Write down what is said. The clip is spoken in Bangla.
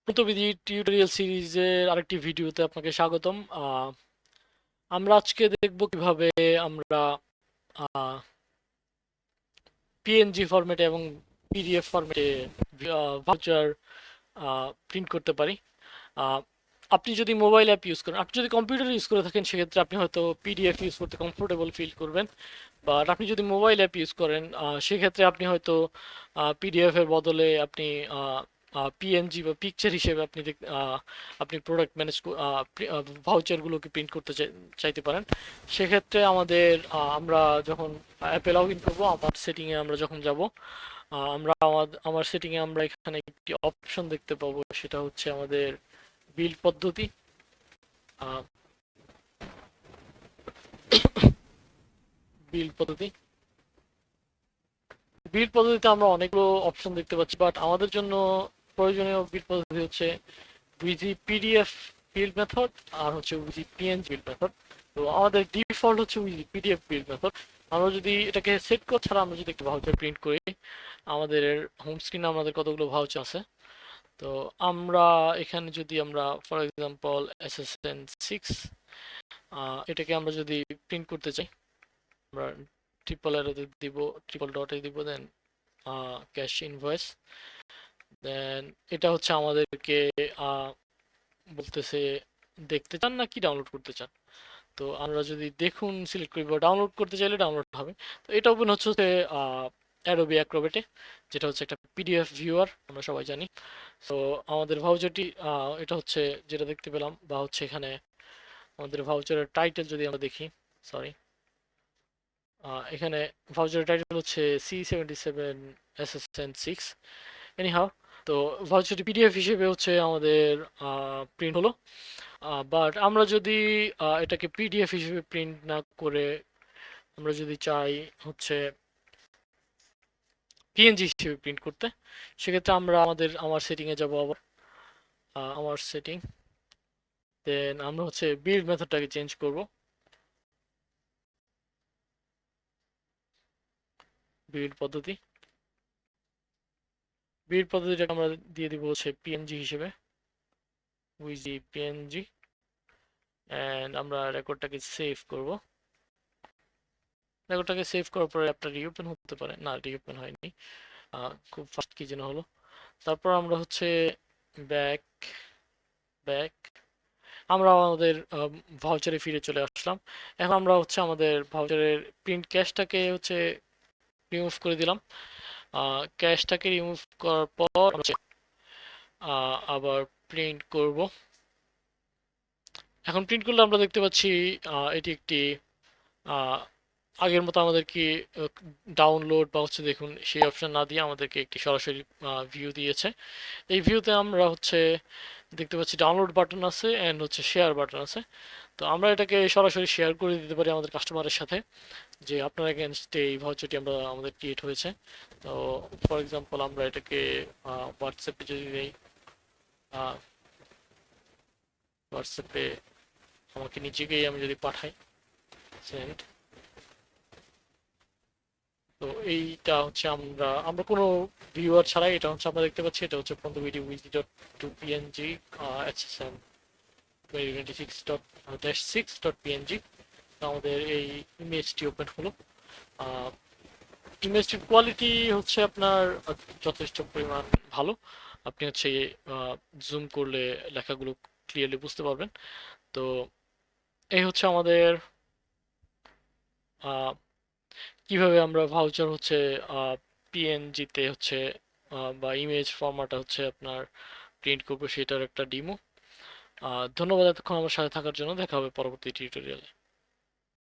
প্রতবিধি টিউটোরিয়াল সিরিজের আরেকটি ভিডিওতে আপনাকে স্বাগতম। আমরা আজকে দেখব কিভাবে আমরা পিএনজি ফরম্যাটে এবং পিডিএফ ফরম্যাটে ভাউচার প্রিন্ট করতে পারি। আহ, আপনি যদি মোবাইল অ্যাপ ইউজ করেন, আপনি যদি কম্পিউটার ইউজ করে থাকেন, সেক্ষেত্রে আপনি হয়তো পিডিএফ ইউজ করতে কমফোর্টেবল ফিল করবেন। বাট আপনি যদি মোবাইল অ্যাপ ইউজ করেন, সেক্ষেত্রে আপনি হয়তো পিডিএফ এর বদলে আপনি পিএনজি বা পিকচার হিসেবে আপনি প্রোডাক্ট ম্যানেজ ভাউচারগুলোকে প্রিন্ট করতে চাইতে পারেন। সেক্ষেত্রে আমরা যখন অ্যাপে লগ ইন করবো, আমার সেটিংয়ে আমরা যখন যাব, আমার সেটিংয়ে আমরা এখানে একটি অপশন দেখতে পাবো, সেটা হচ্ছে আমাদের বিল্ড পদ্ধতি। বিল্ড পদ্ধতি বিল্ড পদ্ধতিতে আমরা অনেকগুলো অপশন দেখতে পাচ্ছি, বাট আমাদের জন্য প্রয়োজনীয় বিল্ড পদ্ধতি হচ্ছে উইজি পিডিএফ বিল্ড মেথড আর হচ্ছে উইজি পিএনজি বিল্ড মেথড। তো আমাদের ডিফল্ট হচ্ছে উইজি পিডিএফ বিল্ড মেথড। আমরা যদি এটাকে সেট করে ছাড়া আমরা যদি একটা ভাউচার প্রিন্ট করি, আমাদের হোম স্ক্রিনে আমাদের কতগুলো ভাউচার আছে। তো আমরা এখানে যদি আমরা ফর এক্সাম্পল এসএসএন 6 এটাকে আমরা যদি প্রিন্ট করতে চাই, আমরা ট্রিপল এরোতে দিব, ট্রিপল ডটে দিব, দেন ক্যাশ ইনভয়েস। দেন এটা হচ্ছে আমাদেরকে আহ, বলতেছে দেখতে চান নাকি ডাউনলোড করতে চান। তো আমরা যদি দেখুন সিলেক্ট করি বা ডাউনলোড করতে চাইলে ডাউনলোড হবে। তো এটা ওপেন হচ্ছে অ্যাডোবি অ্যাক্রোবেটে, যেটা হচ্ছে একটা পিডিএফ ভিউয়ার, আমরা সবাই জানি। তো আমাদের ভাউচারটি এটা হচ্ছে যেটা দেখতে পেলাম, বা হচ্ছে এখানে আমাদের ভাউচারের টাইটেল যদি আমরা দেখি, সরি, এখানে ভাউচারের টাইটেল হচ্ছে C77 SSN6 এনিহাউ। তো ভাউচারটি পিডিএফ হিসেবে হচ্ছে আমাদের প্রিন্ট হলো। বাট আমরা যদি এটাকে পিডিএফ হিসেবে প্রিন্ট না করে আমরা যদি চাই হচ্ছে পিএনজি হিসেবে প্রিন্ট করতে, সেক্ষেত্রে আমার সেটিংয়ে যাব আবার, আমার সেটিং, দেন আমরা হচ্ছে বিল্ড মেথডটাকে চেঞ্জ করব। বিল্ড পদ্ধতি বিল্ড পদ্ধতিটাকে আমরা দিয়ে দিব হচ্ছে পিএনজি হিসেবে, উইজি পিএনজি। অ্যান্ড আমরা রেকর্ডটাকে সেভ করব। রেকর্ডটাকে সেভ করার পরে একটা রিওপেন হতে পারে, না রিওপেন হয়নি, খুব ফাস্ট কি যেন হলো। তারপর আমরা হচ্ছে ব্যাক ব্যাক আমরা আমাদের ভাউচারে ফিরে চলে আসলাম। এখন আমরা হচ্ছে আমাদের ভাউচারের প্রিন্ট ক্যাশটাকে হচ্ছে রিমুভ করে দিলাম। ক্যাশটাকে রিমুভ করার পর আবার প্রিন্ট করব। এখন প্রিন্ট করলে আমরা দেখতে পাচ্ছি এটি একটি আহ, আগের মতো আমাদেরকে ডাউনলোড বা হচ্ছে দেখুন সেই অপশন না দিয়ে আমাদেরকে একটি সরাসরি ভিউ দিয়েছে। এই ভিউতে আমরা হচ্ছে দেখতে পাচ্ছি ডাউনলোড বাটন আছে অ্যান্ড হচ্ছে শেয়ার বাটন আছে। তো আমরা এটাকে সরাসরি শেয়ার করে দিতে পারি আমাদের কাস্টমারের সাথে, যে আপনার এগেনস্টে এই ভাউচারটি আমাদের ক্রিয়েট হয়েছে। তো ফর এক্সাম্পল আমরা এটাকে হোয়াটসঅ্যাপে যদি দিই, হোয়াটসঅ্যাপে আমাকে নিজেকেই আমি যদি পাঠাই, সেন্ড। তো এইটা হচ্ছে আমরা আমরা কোনো ভিউয়ার ছাড়াই এটা হচ্ছে আমরা দেখতে পাচ্ছি, এটা হচ্ছে পন্থ উইজি dot two PNG HSM 2026.-6.png। আমাদের এই ইমেজটি ওপেন হলো। ইমেজটির কোয়ালিটি হচ্ছে আপনার যথেষ্ট পরিমাণ ভালো। আপনি হচ্ছে জুম করলে লেখাগুলো ক্লিয়ারলি বুঝতে পারবেন। তো এই হচ্ছে আমাদের আহ, কিভাবে আমরা ভাউচার হচ্ছে পিএনজিতে হচ্ছে বা ইমেজ ফরম্যাটে হচ্ছে আপনার প্রিন্ট করবো, সেটার একটা ডিমো। ধন্যবাদ এতক্ষণ আমার সাথে থাকার জন্য। দেখা হবে পরবর্তী টিউটোরিয়ালে।